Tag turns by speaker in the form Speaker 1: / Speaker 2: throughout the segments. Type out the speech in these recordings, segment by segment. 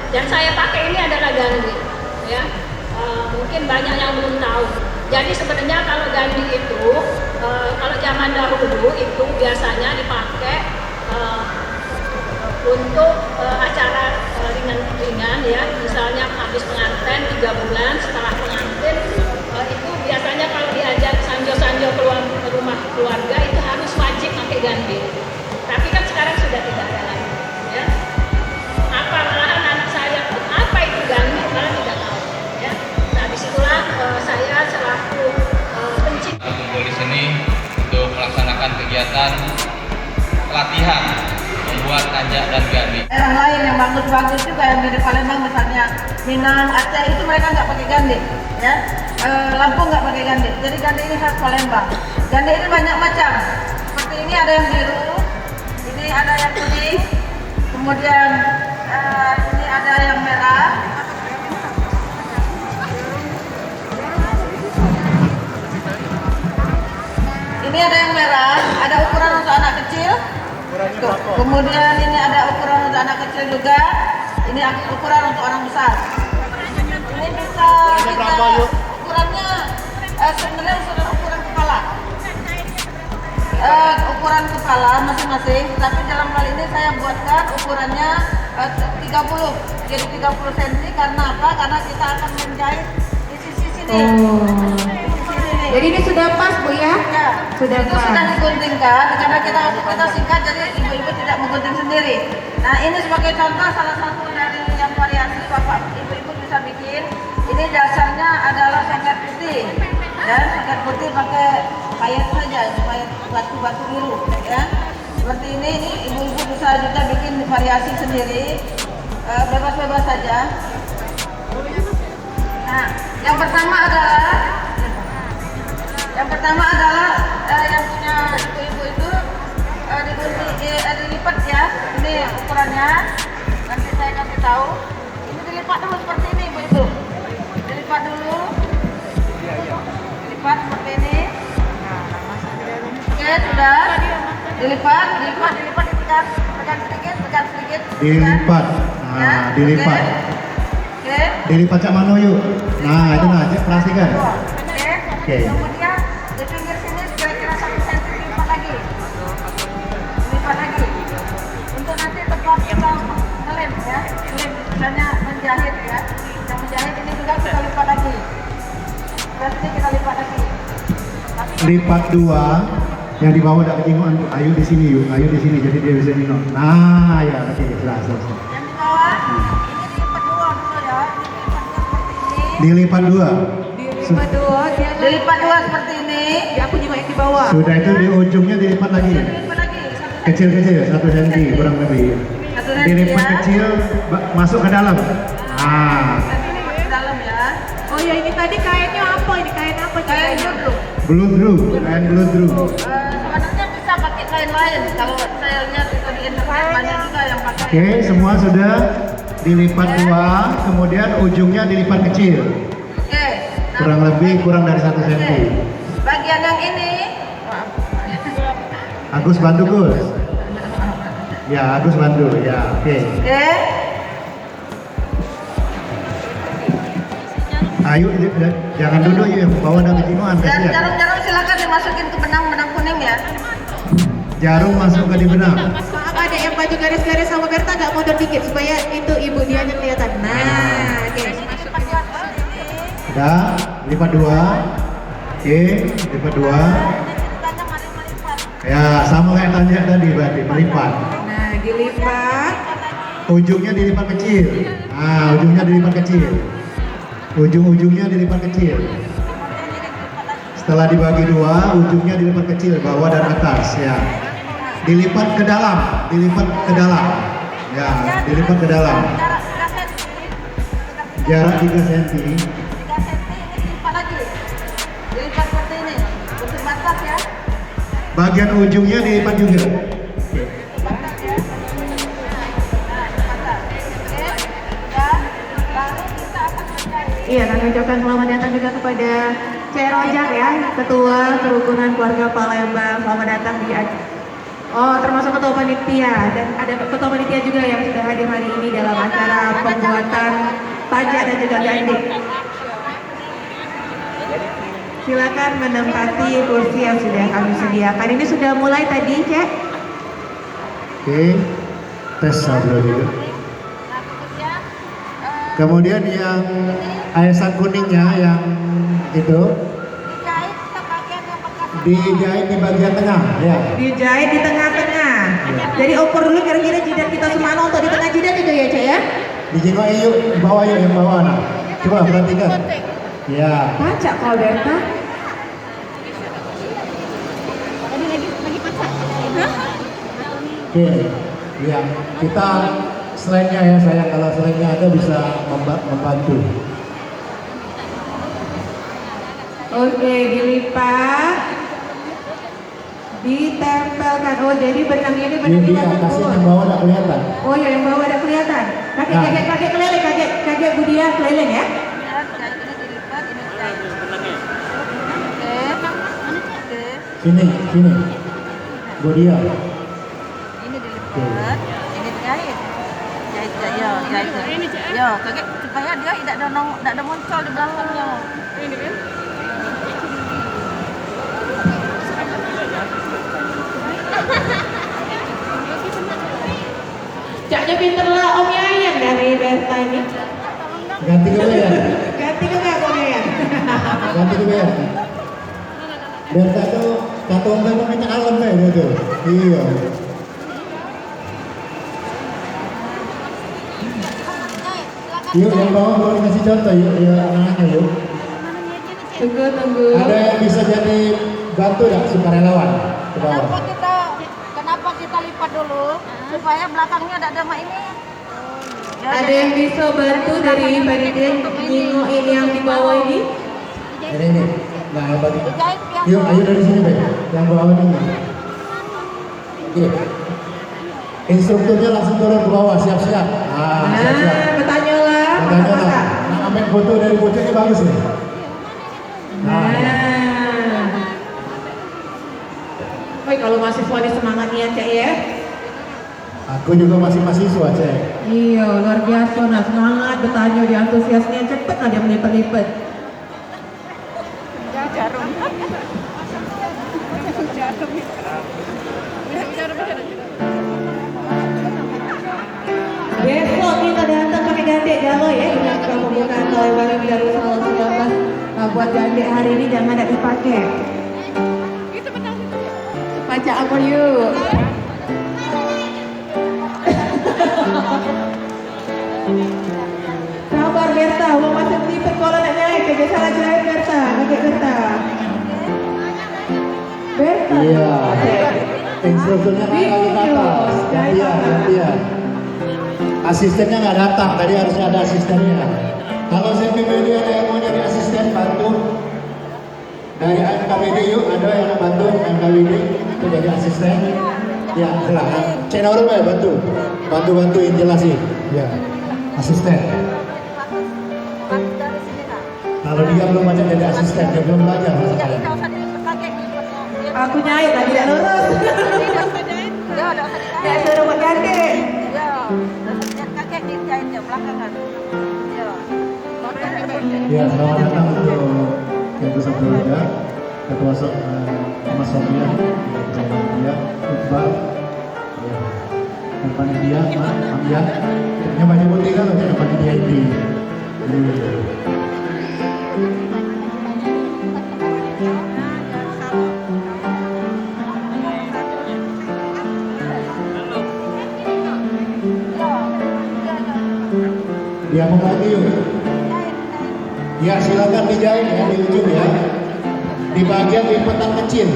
Speaker 1: Yang saya pakai ini adalah gandhi, ya. Mungkin banyak yang belum tahu. Jadi sebenarnya kalau gandhi itu, kalau zaman dahulu itu biasanya dipakai untuk acara ringan-ringan, ya. Misalnya habis pengantin 3 bulan setelah pengantin, itu biasanya kalau diajak sanjo-sanjo ke rumah keluarga itu harus wajib pakai gandhi. Tapi kan sekarang sudah tidak ada lagi, ya. Apa malahan anak saya pun apa itu gandhi malah tidak tahu, ya. Nah disitulah saya selaku pencipta
Speaker 2: kumpul di sini untuk melaksanakan kegiatan pelatihan membuat tanjak dan gandhi.
Speaker 3: Daerah lain yang bagus-bagus juga yang dari Palembang misalnya Minang, Aceh itu mereka nggak pakai gandhi, ya. Lampung nggak pakai gandhi. Jadi gandhi ini khas Palembang. Gandhi ini banyak macam. Seperti ini ada yang biru, ini ada yang kuning, kemudian ini ada yang merah. Ini ada yang merah, ada ukuran untuk anak kecil. Tuh. Kemudian ini ada ukuran untuk anak kecil juga. Ini ukuran untuk orang besar. Ini bisa kita ukurannya sebenarnya sudah ukuran kepala. Ukuran kepala masing-masing. Tapi dalam hal ini saya buatkan ukurannya 30. Jadi 30 cm karena apa? Karena kita akan menjahit di sisi sini.
Speaker 4: Jadi ini sudah pas Bu ya?
Speaker 3: Ya,
Speaker 4: Sudah
Speaker 3: itu
Speaker 4: pas.
Speaker 3: sudah diguntingkan karena kita singkat jadi ibu-ibu tidak menggunting sendiri. Nah ini sebagai contoh salah satu dari yang variasi bapak ibu-ibu bisa bikin. Ini dasarnya adalah sengket putih, dan sengket putih pakai payet saja, payet batu-batu biru, ya. Seperti ini ibu-ibu bisa juga bikin variasi sendiri, bebas-bebas saja. Nah yang pertama adalah yang punya ibu-ibu itu dilipat ya. Ini ukurannya. Nanti saya kasih tahu. Ini dilipat dulu seperti ini ibu-ibu. Dilipat dulu. Dilipat seperti ini. Oke sudah. Dilipat, ditekan sedikit, tekan sedikit.
Speaker 5: Dilipat.
Speaker 3: Ya,
Speaker 5: Nah, dilipat.
Speaker 3: Oke.
Speaker 5: Dilipat Cak Mano yuk. Nah, itu nah, perhatikan.
Speaker 3: Oke. Kemudian di pinggir sini kira-kira 1 cm dilipat lagi. Dilipat lagi. Untuk nanti tempat kita ngelem ya. Ngelem misalnya menjahit ya. Yang menjahit ini juga kita lipat lagi. Berarti kita lipat lagi.
Speaker 5: Lipat 2 yang di bawah ada kejinguan. Ayo di sini yuk. Ayo di sini jadi dia bisa minum. Nah, ya oke, jelas.
Speaker 3: Yang di bawah ini dilipat 2 dulu ya. Ini
Speaker 5: Dilipat 2.
Speaker 4: Dilipat 2, dia
Speaker 3: dilipat 2 seperti ini.
Speaker 4: Ya, aku juga yang di bawah.
Speaker 5: Sudah itu di ujungnya dilipat lagi.
Speaker 3: Dilipat lagi.
Speaker 5: Kecil-kecil 1 cm kurang lebih.
Speaker 3: 1 cm
Speaker 5: Dilipat
Speaker 3: ya.
Speaker 5: kecil masuk ke dalam. Nah,
Speaker 3: Nanti ini masuk ke dalam ya.
Speaker 4: Oh ya, ini tadi kainnya apa? Ini kain apa?
Speaker 3: Kain dulu.
Speaker 5: bloodroom, kain bloodroom.
Speaker 3: Sebenarnya bisa pakai kain lain. Kalau saya lihat itu di internet banyak juga yang pakai.
Speaker 5: Oke, semua sudah dilipat 2, kemudian ujungnya dilipat kecil.
Speaker 3: Oke. Nah,
Speaker 5: Kurang lebih kurang dari 1 cm.
Speaker 3: oke. Bagian yang ini,
Speaker 5: Agus bantu Gus. Ya, Agus bantu. Ya, oke.
Speaker 3: oke.
Speaker 5: Ayo, jangan duduk ya, bawa dan kejinuan
Speaker 3: Dan
Speaker 5: kasihan.
Speaker 3: jarum-jarum silakan dimasukin ke benang-benang kuning ya.
Speaker 5: Jarum masuk ke di benang.
Speaker 4: Maaf, ada yang baju garis-garis sama Berta nggak mundur dikit supaya itu ibu dia yang kelihatan. Nah, oke.
Speaker 5: Udah, lipat 2. Oke, lipat 2. Ya, sama kayak tanya tadi berarti, melipat.
Speaker 4: Nah, dilipat.
Speaker 5: Ujungnya dilipat kecil. Nah, ujungnya dilipat kecil. Ujung-ujungnya dilipat kecil. Setelah dibagi 2, ujungnya dilipat kecil, bawah dan atas. Ya, dilipat ke dalam, dilipat ke dalam. Ya, dilipat ke dalam. Jarak 3 cm.
Speaker 3: 3 cm ini dilipat lagi. Dilipat seperti ini. Untuk batas ya.
Speaker 5: Bagian ujungnya dilipat juga.
Speaker 3: Batas ya. Nah, batas. Oke. Dan baru kita akan menjahit.
Speaker 4: Iya, kami ucapkan selamat datang juga kepada Cek Rojak ya, Ketua Kerukunan Keluarga Palembang. Selamat datang di Oh, termasuk ketua panitia dan ada ketua panitia juga yang sudah hadir hari ini dalam acara pembuatan pajak dan juga gandeng. Silakan menempati kursi yang sudah kami sediakan. Ini sudah mulai tadi, Cek.
Speaker 5: Oke, tes satu dulu. Kemudian yang ayasan kuningnya yang itu dijahit di bagian tengah, ya.
Speaker 4: Dijahit di tengah-tengah. Jadi ukur dulu kira-kira jidat kita semana untuk di tengah jidat itu ya, Cek ya.
Speaker 5: Dijengok yuk, bawah yuk, yang bawah nah. Coba perhatikan. Ya.
Speaker 4: Pacak kau Berta.
Speaker 5: Oke, ya kita selainnya ya saya kalau selainnya ada bisa membantu.
Speaker 4: Oke, dilipat, ditempelkan. Oh, jadi benangnya ini benang
Speaker 5: Iya, kasih yang bawah nggak kelihatan.
Speaker 4: Oh ya, yang bawah ada kelihatan. Kakek,
Speaker 5: Nah.
Speaker 4: kakek keleleng, kakek Budia keleleng ya.
Speaker 5: Sini. Budia.
Speaker 3: Ini dilipat, ini dijahit. Jahit. Ya, kaget supaya dia tidak ada muncul di belakangnya.
Speaker 4: Caknya pinter lah Om Yayan dari Berta ini.
Speaker 5: Ganti ke ya.
Speaker 4: Ganti ke nggak Om Yayan?
Speaker 5: Ganti ke ya. Berta tuh kata orang minta alam ya gitu. Iya. Yuk yang bawah mau dikasih contoh yuk, ya anak-anaknya yuk.
Speaker 4: Tunggu.
Speaker 5: Ada yang bisa jadi bantu nggak sukarelawan ke bawah?
Speaker 3: Kenapa kita lipat dulu supaya belakangnya ada mak ini. Ya,
Speaker 4: Ada yang bisa bantu dari Fariden nyingoin yang di bawah ini?
Speaker 5: Ini. Nah, yang bagi.
Speaker 3: dijahit yang
Speaker 5: Yuk, ayo dari sini deh. Yang bawah ini. Oke. Instrukturnya langsung turun ke bawah, siap-siap. Siap-siap.
Speaker 4: Bertanya lah.
Speaker 5: Makanya lah, nah, ambil foto dari bocahnya bagus nih.
Speaker 4: Nah. Woi, kalau mahasiswa ini semangatnya Cek ya.
Speaker 5: Aku juga masih mahasiswa, Cek.
Speaker 4: Iya, luar biasa. Nah, semangat bertanya di antusiasnya cepet lah dia melipet-lipet. Besok kita datang pakai gandek galau ya dengan pembukaan tahun baru dari 2019. Nah, buat gandek hari ini jangan ada dipakai. Baca apa yuk? Sabar Berta, mau masuk lipet kalau nak naik. Kerja salah jahit Berta, kakek Berta. Berta.
Speaker 5: Iya. Instrukturnya nggak lagi ke atas. Gantian. Asistennya nggak datang, tadi harusnya ada asistennya. Kalau CPBD ada yang mau jadi asisten bantu dari NKWD yuk, ada yang bantu NKWD itu jadi asisten. Ya, silahkan. Channel ya bantuin jelasin. Ya, asisten. Kalau dia belum baca jadi asisten, dia belum belajar masalahnya.
Speaker 4: Aku nyait lagi tidak lurus. Ya, suruh buat gandek.
Speaker 3: kakek dijahitnya belakangan.
Speaker 5: Ya, selamat datang untuk yang bersama keluarga, Ketua Mas Sofian, Ketua Iqbal, dan panitia, Amjad. Yang banyak putih kan untuk panitia ini. Dia mau lagi yuk. Ya silakan dijahit ya di ujung ya. Di bagian lipatan kecil,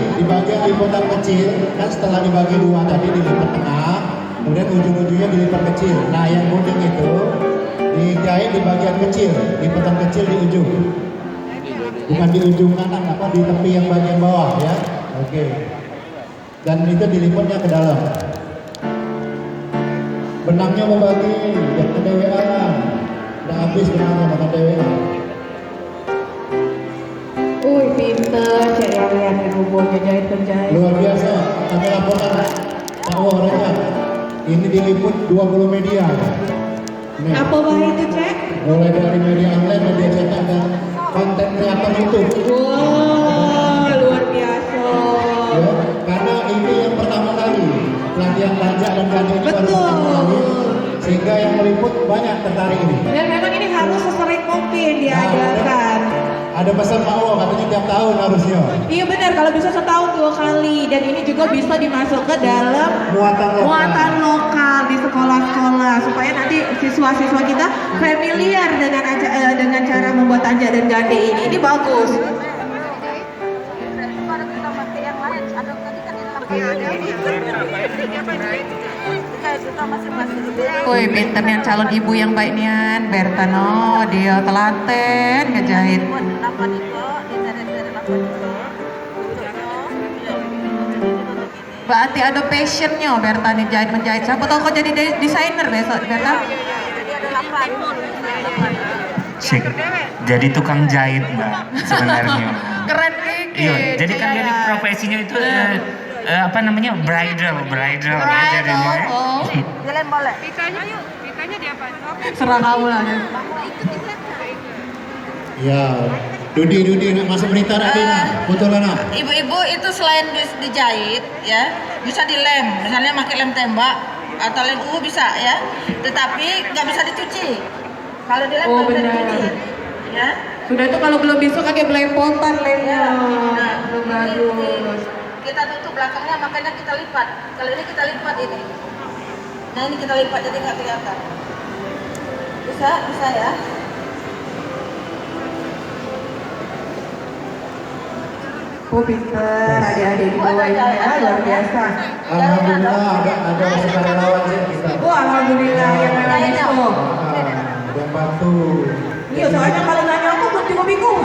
Speaker 5: kan setelah dibagi dua tadi dilipat tengah, kemudian ujung-ujungnya dilipat kecil. Nah yang kuning itu dijahit di bagian kecil, lipatan kecil di ujung, bukan di ujung kanan, apa di tepi yang bagian bawah ya. Oke. Dan itu dilipatnya ke dalam. Benangnya mau bagi, yang kedewean. Udah habis benangnya makan dewean.
Speaker 4: Pinter, cek yang lihat di rubuhnya jahit penjahit.
Speaker 5: Luar biasa, kami laporkan Wow Rajab. Ini diliput 20 media. Nih,
Speaker 4: Apa bah itu cek?
Speaker 5: mulai dari media online, media cetak dan konten kreator YouTube.
Speaker 4: Wow, luar biasa.
Speaker 5: Ya, karena ini yang pertama kali pelatihan tanjak dan gandeng ini baru
Speaker 4: Betul.
Speaker 5: pertama kali, sehingga yang meliput banyak tertarik ini.
Speaker 4: Dan memang ini harus sesering mungkin diadakan.
Speaker 5: Ada pesan Pak Wo, katanya tiap tahun harusnya.
Speaker 4: Iya benar, kalau bisa setahun 2 kali. Dan ini juga bisa dimasukkan dalam
Speaker 5: Muatan
Speaker 4: lokal di sekolah-sekolah supaya nanti siswa-siswa kita familiar dengan cara membuat tanjak dan gade ini. Ini bagus. Woi, pinternya calon ibu yang baik nian, Berta no, dia telaten ngejahit. Berarti ada passionnya Berta nih menjahit. Siapa tahu kau jadi desainer besok, Berta?
Speaker 6: Cik, jadi tukang jahit mbak sebenarnya.
Speaker 4: Keren nih.
Speaker 6: Iya, jadi kan jadi profesinya itu apa namanya bridal ya jadinya.
Speaker 4: Oh.
Speaker 3: Jalan boleh.
Speaker 4: Serah kamu lah.
Speaker 5: Ya, Dudi nak masuk berita nak Dina, betul lah nak.
Speaker 3: Ibu-ibu itu selain dijahit ya, bisa dilem, misalnya pakai lem tembak atau lem bisa ya, tetapi nggak bisa dicuci. Kalau dilem
Speaker 4: Oh,
Speaker 3: bisa
Speaker 4: benar.
Speaker 3: begini, ya.
Speaker 4: Sudah itu kalau belum bisa pakai belepotan lemnya.
Speaker 3: Nah,
Speaker 4: Belum bagus.
Speaker 3: Kita tutup belakangnya, makanya kita lipat. Kalau ini kita lipat ini. Nah ini kita lipat jadi nggak kelihatan. Bisa ya.
Speaker 4: Oh pinter, adik-adik di bawah ini ya, luar biasa.
Speaker 5: Alhamdulillah ada sukarelawan sih kita.
Speaker 4: Oh alhamdulillah yang merah itu.
Speaker 5: Yang bantu.
Speaker 4: Iya soalnya kalau nanya aku pun juga bingung.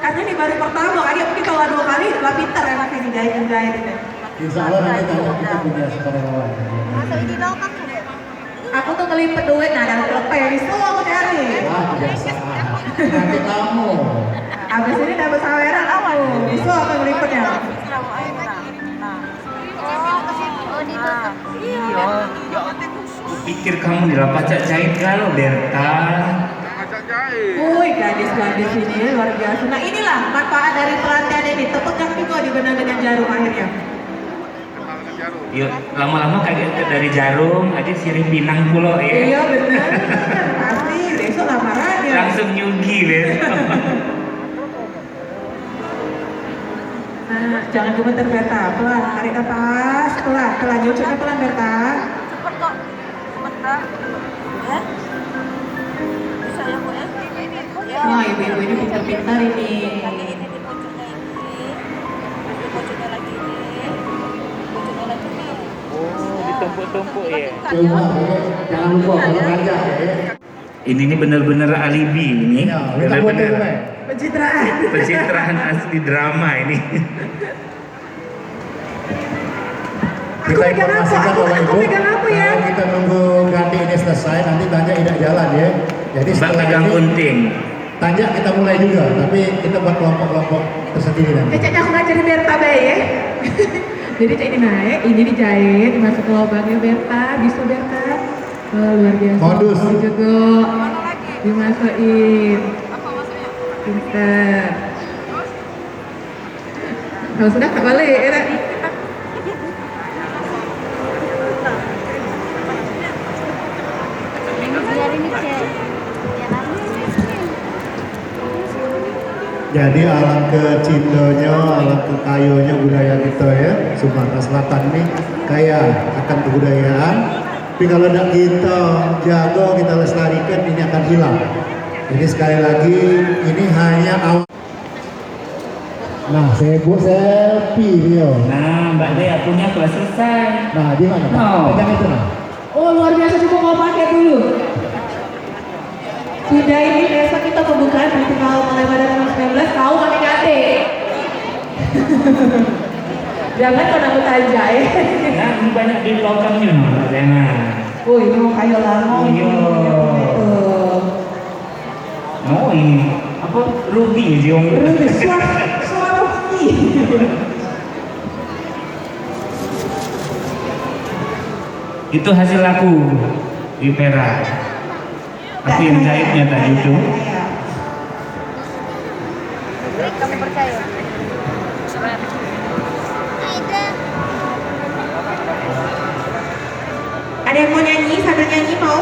Speaker 4: Karena ini baru pertama, adik mungkin kalau 2 kali lah pinter ya pakai dijahit ini.
Speaker 5: Insya Allah nanti tanya kita punya sukarelawan.
Speaker 4: Aku tuh ngelipet duit, nah dalam lepes, itu aku cari.
Speaker 5: Wah kebiasaan. Nanti kamu.
Speaker 4: Abis ini dapat saweran aku, bisa aku ngelipetnya.
Speaker 6: Pikir kamu di lapak jahit kalau Berta.
Speaker 4: Woi gadis-gadis ini luar biasa. Nah inilah manfaat dari pelatihan ini, tepukkan juga dibenang dengan jarum akhirnya.
Speaker 6: Yuk, lama-lama kayak dari jarum aja sirih pinang pulau ya.
Speaker 4: Iya bener, pasti besok lamaran ya.
Speaker 6: Langsung nyugi besok.
Speaker 4: Nah, jangan gemeter Berta, pelan, tarik nafas, pelan, nyucuknya pelan Berta.
Speaker 3: Cepet kok. Sebentar. Ya. Bisa ya Bu ya? Ya.
Speaker 4: Wah ibu-ibu ini pintar-pintar ini.
Speaker 3: Kaki ini di pojoknya ini. Di pojoknya lagi ini. Pojoknya lagi ini.
Speaker 6: Ditumpuk-tumpuk ya.
Speaker 5: Coba jangan lupa kalau belanja ya.
Speaker 6: Ini benar-benar alibi ini.
Speaker 5: Ya, kita buat dulu
Speaker 6: Benar-benar
Speaker 4: Pencitraan.
Speaker 6: pencitraan asli drama ini.
Speaker 5: Kita
Speaker 4: Aku pegang apa?
Speaker 5: informasikan Bapak
Speaker 4: Aku
Speaker 5: Ibu,
Speaker 4: pegang apa ya?
Speaker 5: kalau kita nunggu ganti ini selesai, nanti tanjak tidak jalan ya. Jadi
Speaker 6: Mbak
Speaker 5: setelah
Speaker 6: pegang
Speaker 5: ini
Speaker 6: gunting.
Speaker 5: tanjak kita mulai juga, tapi kita buat kelompok-kelompok tersendiri nanti.
Speaker 4: Ceceknya aku ngajarin Berta baik ya. Jadi cek ini naik, ini dijahit, dimasuk ke lubangnya Berta, bisa Berta. Oh, luar biasa.
Speaker 5: Modus.
Speaker 4: Oh, juga dimasukin. Pinter. Kalau sudah tak balik ya.
Speaker 5: Jadi alam kecindonya, alam kekayunya budaya kita ya, Sumatera Selatan ini kaya akan kebudayaan. Tapi kalau tidak kita jaga, kita lestarikan, ini akan hilang. Jadi sekali lagi ini hanya awal. Nah, sibuk selfie dia.
Speaker 6: Nah, Mbak Dea punya kelas selesai.
Speaker 5: Nah, di mana? Pak?
Speaker 6: Oh.
Speaker 5: Pegang itu nah.
Speaker 4: Oh luar biasa, coba mau pakai dulu. Sudah ini besok kita pembukaan festival mulai pada tanggal 19 tahu pakai gade. Jangan kau nak bertanya ya.
Speaker 6: Nah, ini banyak di lokalnya Mbak Dea.
Speaker 4: Oh ini mau kayu lama.
Speaker 6: Iya. Oh ini apa ruby ya
Speaker 4: Suara rugi.
Speaker 6: Itu hasil aku di Perak. Aku yang jahitnya tadi itu.
Speaker 3: Kamu percaya?
Speaker 4: Ada yang mau nyanyi, sambil nyanyi mau?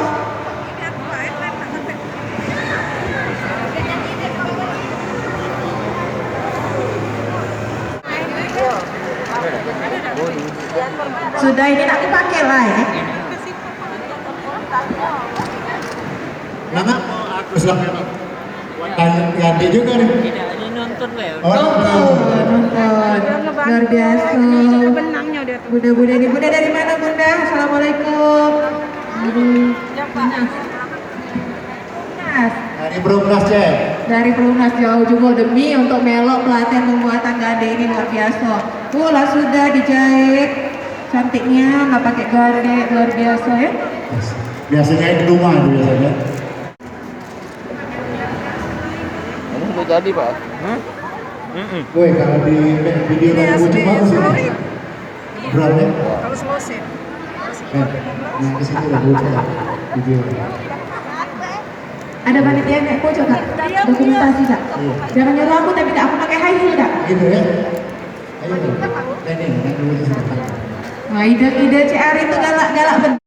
Speaker 4: Sudah, ini nak dipakai lah ya.
Speaker 5: Nana, aku selamat. Ganti juga nih. Oh,
Speaker 4: Nonton. Luar biasa. Bunda ini, Bunda dari mana Bunda? Assalamualaikum.
Speaker 5: Dari Perumnas Cek.
Speaker 4: Dari Perumnas jauh juga demi untuk melok pelatihan pembuatan gade ini luar biasa. Lah sudah dijahit, cantiknya nggak pakai gade, luar biasa ya.
Speaker 5: Biasanya di rumah itu biasanya.
Speaker 2: Ini sudah jadi, Pak.
Speaker 5: Woi, kalau di video dari ujung bagus ini. Drone-nya.
Speaker 3: Kalau slow sih.
Speaker 5: Nah, di situ ada video.
Speaker 4: Ada panitia naik pojok kak, dokumentasi kak. Jangan nyuruh aku tapi tak aku pakai high heel kak.
Speaker 5: Gitu ya. Ayo, training dulu di sini.
Speaker 4: Wah, ide CR itu galak-galak bener.